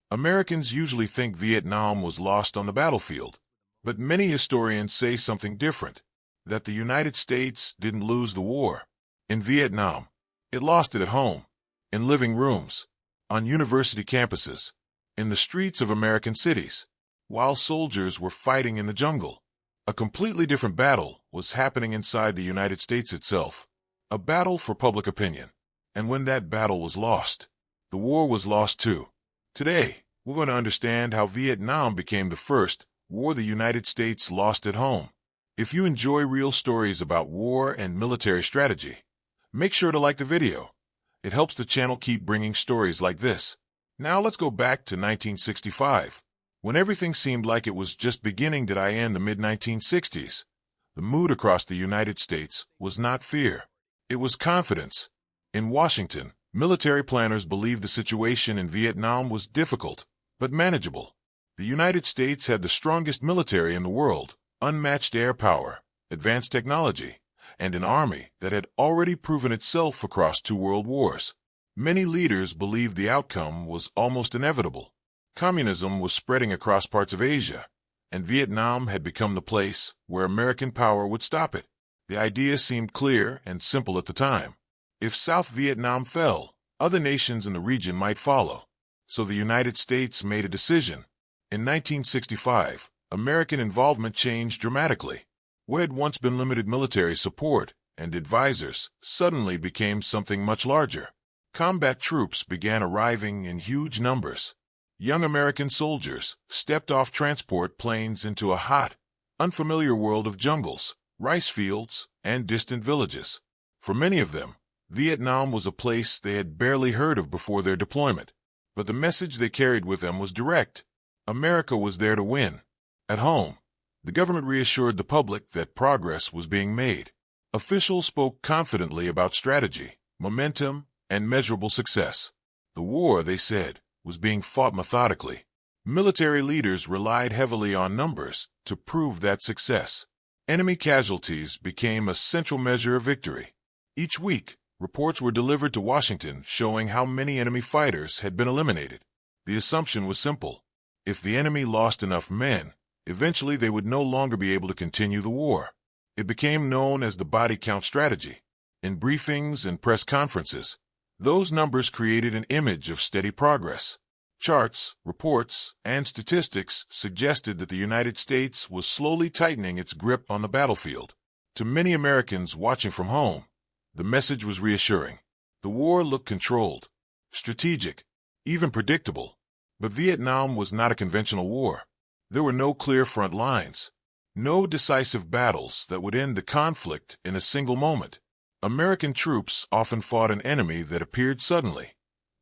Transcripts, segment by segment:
Americans usually think Vietnam was lost on the battlefield, but many historians say something different, that the United States didn't lose the war in Vietnam. It lost it at home, in living rooms, on university campuses, in the streets of American cities, while soldiers were fighting in the jungle. A completely different battle was happening inside the United States itself, a battle for public opinion. And when that battle was lost, the war was lost too. Today, we're going to understand how Vietnam became the first war the United States lost at home. If you enjoy real stories about war and military strategy, make sure to like the video. It helps the channel keep bringing stories like this. Now let's go back to 1965. When everything seemed like it was just beginning to end the mid-1960s, the mood across the United States was not fear. It was confidence. In Washington, military planners believed the situation in Vietnam was difficult, but manageable. The United States had the strongest military in the world, unmatched air power, advanced technology, and an army that had already proven itself across 2 world wars. Many leaders believed the outcome was almost inevitable. Communism was spreading across parts of Asia, and Vietnam had become the place where American power would stop it. The idea seemed clear and simple at the time. If South Vietnam fell, other nations in the region might follow. So the United States made a decision. In 1965, American involvement changed dramatically. What had once been limited military support and advisors suddenly became something much larger. Combat troops began arriving in huge numbers. Young American soldiers stepped off transport planes into a hot, unfamiliar world of jungles, rice fields, and distant villages. For many of them, Vietnam was a place they had barely heard of before their deployment. But the message they carried with them was direct. America was there to win. At home, the government reassured the public that progress was being made. Officials spoke confidently about strategy, momentum, and measurable success. The war, they said, was being fought methodically. Military leaders relied heavily on numbers to prove that success. Enemy casualties became a central measure of victory. Each week, reports were delivered to Washington showing how many enemy fighters had been eliminated. The assumption was simple. If the enemy lost enough men, eventually they would no longer be able to continue the war. It became known as the body count strategy. In briefings and press conferences, those numbers created an image of steady progress. Charts, reports, and statistics suggested that the United States was slowly tightening its grip on the battlefield. To many Americans watching from home, the message was reassuring. The war looked controlled, strategic, even predictable. But Vietnam was not a conventional war. There were no clear front lines, no decisive battles that would end the conflict in a single moment. American troops often fought an enemy that appeared suddenly,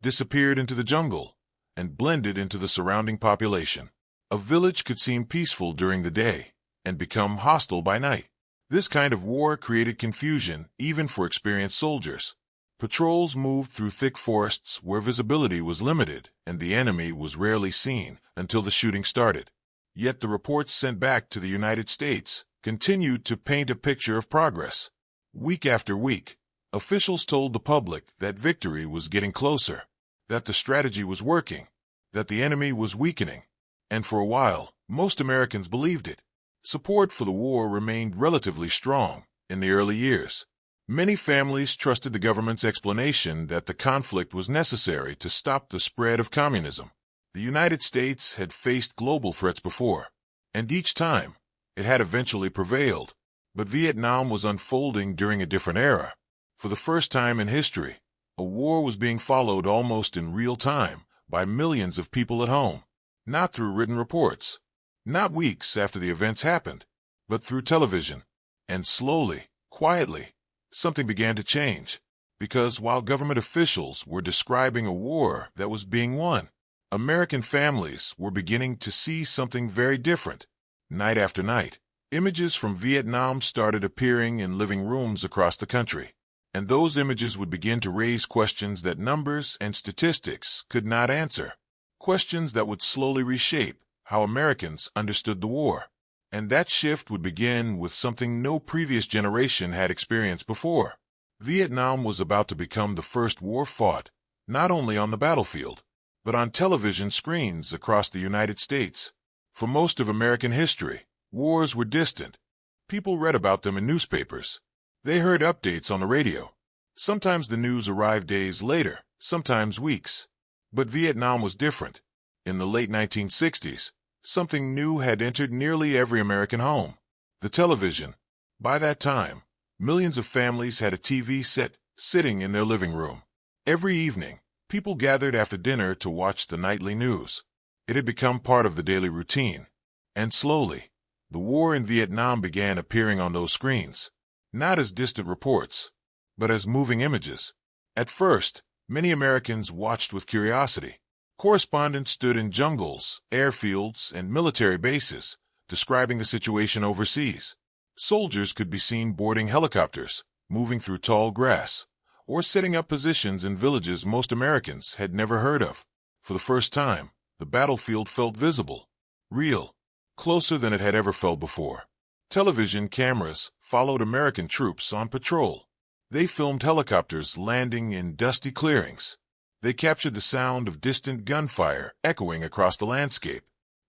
disappeared into the jungle, and blended into the surrounding population. A village could seem peaceful during the day and become hostile by night. This kind of war created confusion even for experienced soldiers. Patrols moved through thick forests where visibility was limited and the enemy was rarely seen until the shooting started. Yet the reports sent back to the United States continued to paint a picture of progress. Week after week, officials told the public that victory was getting closer, that the strategy was working, that the enemy was weakening. And for a while, most Americans believed it. Support for the war remained relatively strong in the early years. Many families trusted the government's explanation that the conflict was necessary to stop the spread of communism. The United States had faced global threats before, and each time, it had eventually prevailed. But Vietnam was unfolding during a different era. For the first time in history, a war was being followed almost in real time by millions of people at home, not through written reports, not weeks after the events happened, but through television. And slowly, quietly, something began to change, because while government officials were describing a war that was being won, American families were beginning to see something very different. Night after night, images from Vietnam started appearing in living rooms across the country, and those images would begin to raise questions that numbers and statistics could not answer, questions that would slowly reshape how Americans understood the war. And that shift would begin with something no previous generation had experienced before. Vietnam was about to become the first war fought, not only on the battlefield, but on television screens across the United States. For most of American history, wars were distant. People read about them in newspapers. They heard updates on the radio. Sometimes the news arrived days later, sometimes weeks. But Vietnam was different. In the late 1960s, something new had entered nearly every American home: the television. By that time, millions of families had a TV set sitting in their living room. Every evening, people gathered after dinner to watch the nightly news. It had become part of the daily routine. And slowly, the war in Vietnam began appearing on those screens, not as distant reports, but as moving images. At first, many Americans watched with curiosity. Correspondents stood in jungles, airfields, and military bases, describing the situation overseas. Soldiers could be seen boarding helicopters, moving through tall grass, or setting up positions in villages most Americans had never heard of. For the first time, the battlefield felt visible, real, closer than it had ever felt before. Television cameras followed American troops on patrol. They filmed helicopters landing in dusty clearings. They captured the sound of distant gunfire echoing across the landscape.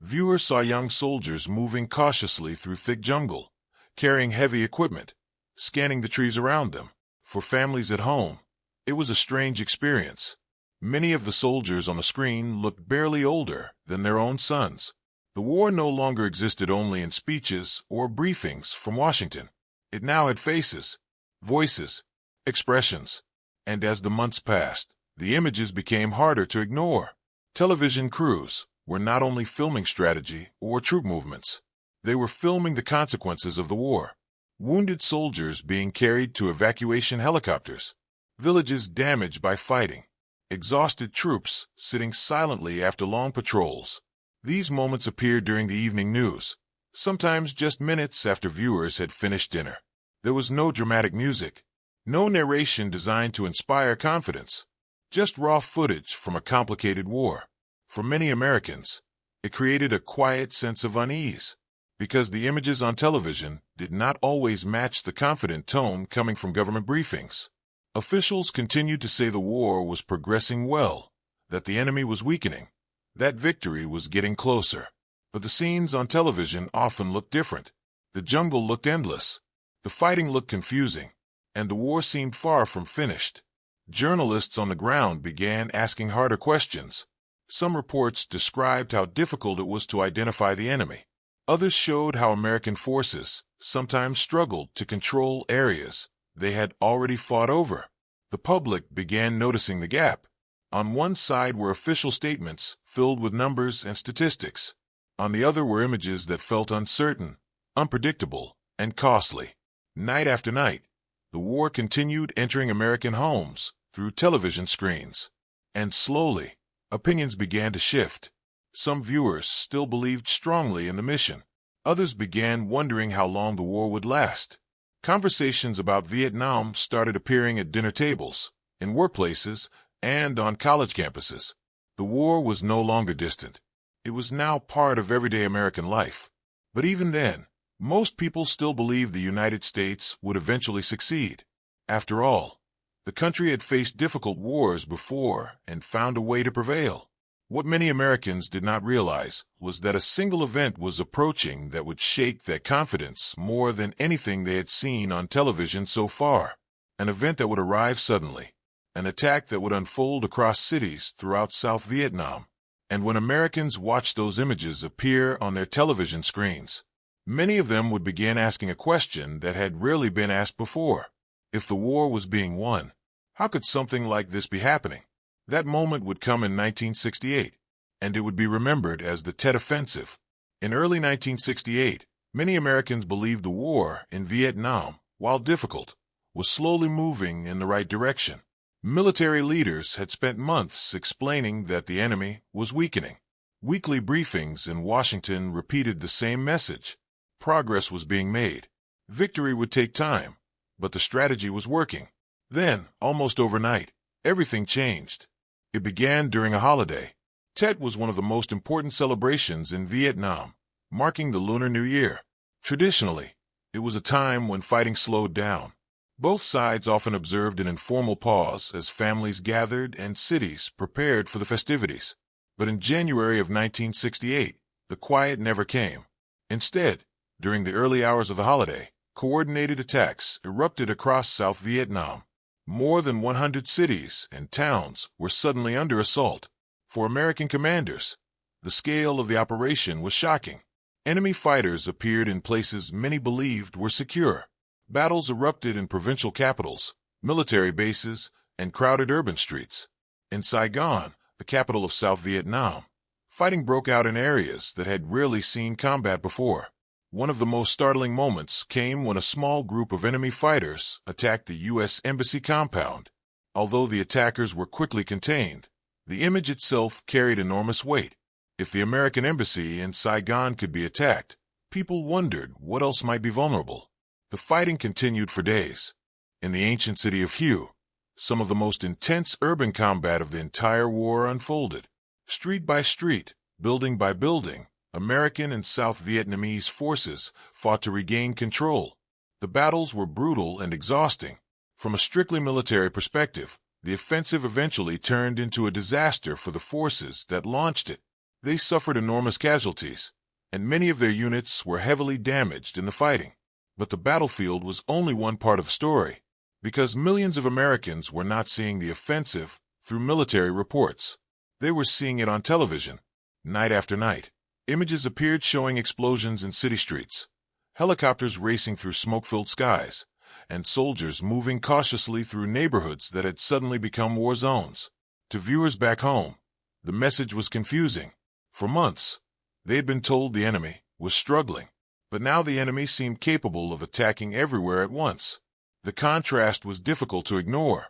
Viewers saw young soldiers moving cautiously through thick jungle, carrying heavy equipment, scanning the trees around them. For families at home, it was a strange experience. Many of the soldiers on the screen looked barely older than their own sons. The war no longer existed only in speeches or briefings from Washington. It now had faces, voices, expressions. And as the months passed, the images became harder to ignore. Television crews were not only filming strategy or troop movements. They were filming the consequences of the war. Wounded soldiers being carried to evacuation helicopters. Villages damaged by fighting. Exhausted troops sitting silently after long patrols. These moments appeared during the evening news, sometimes just minutes after viewers had finished dinner. There was no dramatic music, no narration designed to inspire confidence, just raw footage from a complicated war. For many Americans, it created a quiet sense of unease, because the images on television did not always match the confident tone coming from government briefings. Officials continued to say the war was progressing well, that the enemy was weakening, that victory was getting closer. But the scenes on television often looked different. The jungle looked endless, the fighting looked confusing, and the war seemed far from finished. Journalists on the ground began asking harder questions. Some reports described how difficult it was to identify the enemy. Others showed how American forces sometimes struggled to control areas they had already fought over. The public began noticing the gap. On one side were official statements filled with numbers and statistics. On the other were images that felt uncertain, unpredictable, and costly. Night after night, the war continued entering American homes through television screens. And slowly, opinions began to shift. Some viewers still believed strongly in the mission. Others began wondering how long the war would last. Conversations about Vietnam started appearing at dinner tables, in workplaces, and on college campuses. The war was no longer distant. It was now part of everyday American life. But even then, most people still believed the United States would eventually succeed. After all, the country had faced difficult wars before and found a way to prevail. What many Americans did not realize was that a single event was approaching that would shake their confidence more than anything they had seen on television so far. An event that would arrive suddenly. An attack that would unfold across cities throughout South Vietnam. And when Americans watched those images appear on their television screens, many of them would begin asking a question that had rarely been asked before. If the war was being won, how could something like this be happening? That moment would come in 1968, and it would be remembered as the Tet Offensive. In early 1968, many Americans believed the war in Vietnam, while difficult, was slowly moving in the right direction. Military leaders had spent months explaining that the enemy was weakening. Weekly briefings in Washington repeated the same message. Progress was being made. Victory would take time, but the strategy was working. Then, almost overnight, everything changed. It began during a holiday. Tet was one of the most important celebrations in Vietnam, marking the Lunar New Year. Traditionally, it was a time when fighting slowed down. Both sides often observed an informal pause as families gathered and cities prepared for the festivities. But in January of 1968, the quiet never came. Instead, during the early hours of the holiday, coordinated attacks erupted across South Vietnam. More than 100 cities and towns were suddenly under assault. For American commanders, the scale of the operation was shocking. Enemy fighters appeared in places many believed were secure. Battles erupted in provincial capitals, military bases, and crowded urban streets. In Saigon, the capital of South Vietnam, fighting broke out in areas that had rarely seen combat before. One of the most startling moments came when a small group of enemy fighters attacked the U.S. Embassy compound. Although the attackers were quickly contained, the image itself carried enormous weight. If the American embassy in Saigon could be attacked, people wondered what else might be vulnerable. The fighting continued for days. In the ancient city of Hue, some of the most intense urban combat of the entire war unfolded. Street by street, building by building, American and South Vietnamese forces fought to regain control. The battles were brutal and exhausting. From a strictly military perspective, the offensive eventually turned into a disaster for the forces that launched it. They suffered enormous casualties, and many of their units were heavily damaged in the fighting. But the battlefield was only one part of the story, because millions of Americans were not seeing the offensive through military reports. They were seeing it on television, night after night. Images appeared showing explosions in city streets, helicopters racing through smoke-filled skies, and soldiers moving cautiously through neighborhoods that had suddenly become war zones. To viewers back home, the message was confusing. For months, they had been told the enemy was struggling, but now the enemy seemed capable of attacking everywhere at once. The contrast was difficult to ignore.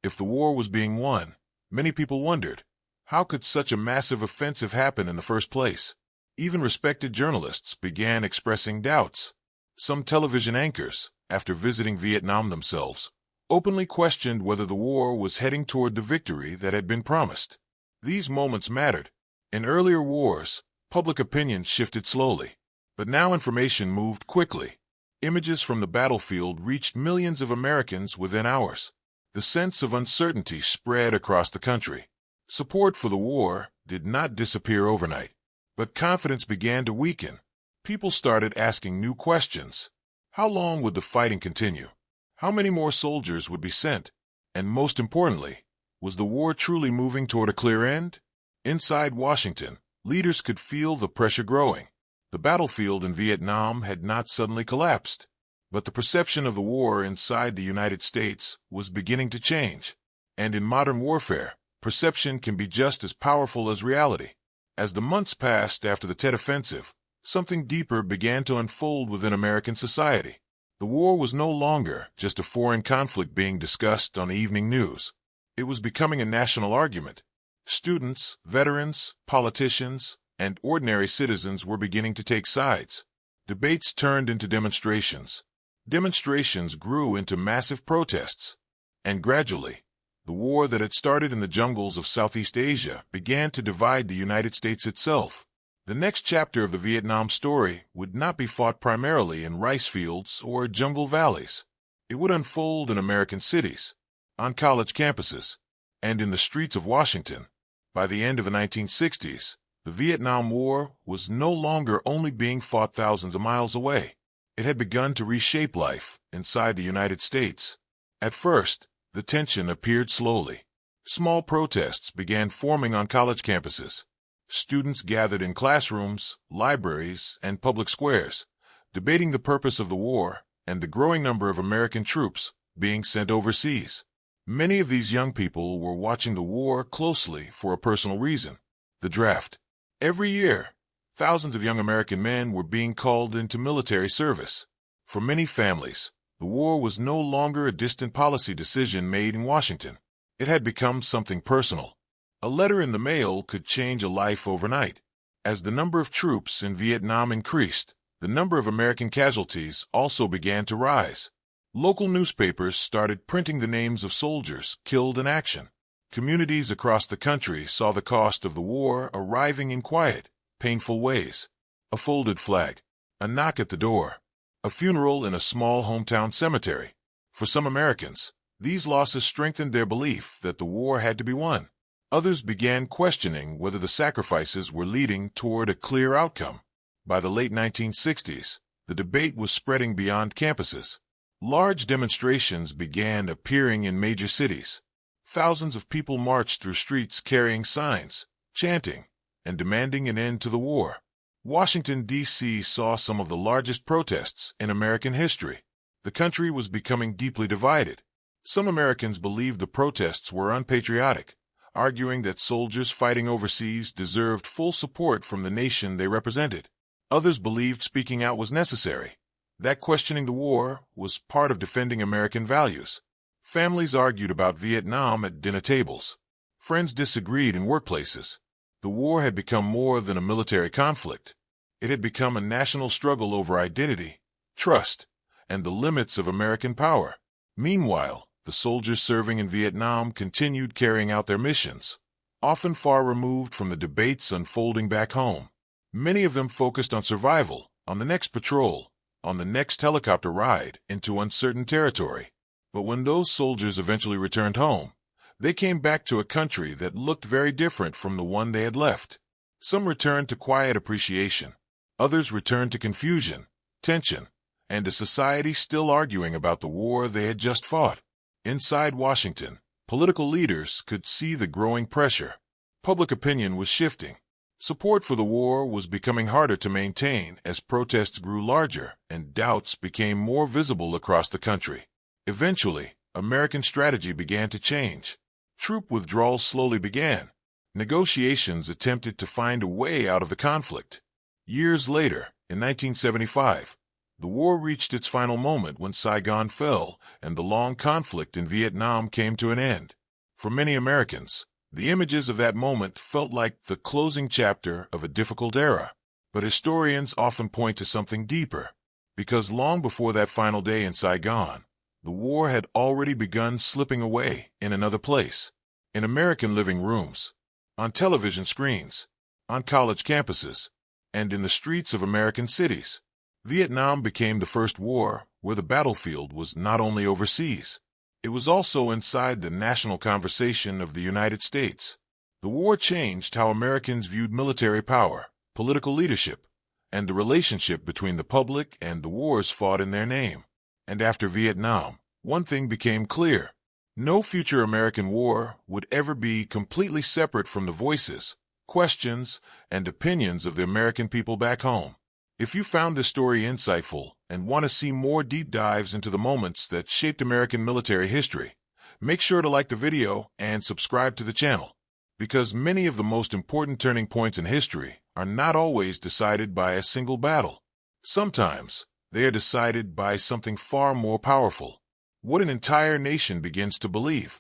If the war was being won, many people wondered, how could such a massive offensive happen in the first place? Even respected journalists began expressing doubts. Some television anchors, after visiting Vietnam themselves, openly questioned whether the war was heading toward the victory that had been promised. These moments mattered. In earlier wars, public opinion shifted slowly, but now information moved quickly. Images from the battlefield reached millions of Americans within hours. The sense of uncertainty spread across the country. Support for the war did not disappear overnight, but confidence began to weaken. People started asking new questions. How long would the fighting continue? How many more soldiers would be sent? And most importantly, was the war truly moving toward a clear end? Inside Washington, leaders could feel the pressure growing. The battlefield in Vietnam had not suddenly collapsed, but the perception of the war inside the United States was beginning to change. And in modern warfare, perception can be just as powerful as reality. As the months passed after the Tet Offensive, something deeper began to unfold within American society. The war was no longer just a foreign conflict being discussed on the evening news. It was becoming a national argument. Students, veterans, politicians, and ordinary citizens were beginning to take sides. Debates turned into demonstrations. Demonstrations grew into massive protests. And gradually, the war that had started in the jungles of Southeast Asia began to divide the United States itself. The next chapter of the Vietnam story would not be fought primarily in rice fields or jungle valleys. It would unfold in American cities, on college campuses, and in the streets of Washington. By the end of the 1960s, the Vietnam War was no longer only being fought thousands of miles away. It had begun to reshape life inside the United States. At first, the tension appeared slowly. Small protests began forming on college campuses. Students gathered in classrooms, libraries, and public squares, debating the purpose of the war and the growing number of American troops being sent overseas. Many of these young people were watching the war closely for a personal reason: the draft. Every year, thousands of young American men were being called into military service. For many families, the war was no longer a distant policy decision made in Washington. It had become something personal. A letter in the mail could change a life overnight. As the number of troops in Vietnam increased, the number of American casualties also began to rise. Local newspapers started printing the names of soldiers killed in action. Communities across the country saw the cost of the war arriving in quiet, painful ways. A folded flag, a knock at the door, a funeral in a small hometown cemetery. For some Americans, these losses strengthened their belief that the war had to be won. Others began questioning whether the sacrifices were leading toward a clear outcome. By the late 1960s, the debate was spreading beyond campuses. Large demonstrations began appearing in major cities. Thousands of people marched through streets carrying signs, chanting, and demanding an end to the war. Washington, D.C. saw some of the largest protests in American history. The country was becoming deeply divided. Some Americans believed the protests were unpatriotic, arguing that soldiers fighting overseas deserved full support from the nation they represented. Others believed speaking out was necessary, that questioning the war was part of defending American values. Families argued about Vietnam at dinner tables. Friends disagreed in workplaces. The war had become more than a military conflict. It had become a national struggle over identity, trust, and the limits of American power. Meanwhile, the soldiers serving in Vietnam continued carrying out their missions, often far removed from the debates unfolding back home. Many of them focused on survival, on the next patrol, on the next helicopter ride into uncertain territory. But when those soldiers eventually returned home, they came back to a country that looked very different from the one they had left. Some returned to quiet appreciation. Others returned to confusion, tension, and a society still arguing about the war they had just fought. Inside Washington, political leaders could see the growing pressure. Public opinion was shifting. Support for the war was becoming harder to maintain as protests grew larger and doubts became more visible across the country. Eventually, American strategy began to change. Troop withdrawals slowly began. Negotiations attempted to find a way out of the conflict. Years later, in 1975, the war reached its final moment when Saigon fell and the long conflict in Vietnam came to an end. For many Americans, the images of that moment felt like the closing chapter of a difficult era. But historians often point to something deeper, because long before that final day in Saigon, the war had already begun slipping away in another place. In American living rooms, on television screens, on college campuses, and in the streets of American cities. Vietnam became the first war where the battlefield was not only overseas, it was also inside the national conversation of the United States. The war changed how Americans viewed military power, political leadership, and the relationship between the public and the wars fought in their name. And after Vietnam, one thing became clear. No future American war would ever be completely separate from the voices, questions, and opinions of the American people back home. If you found this story insightful and want to see more deep dives into the moments that shaped American military history, make sure to like the video and subscribe to the channel, because many of the most important turning points in history are not always decided by a single battle. Sometimes, they are decided by something far more powerful: what an entire nation begins to believe.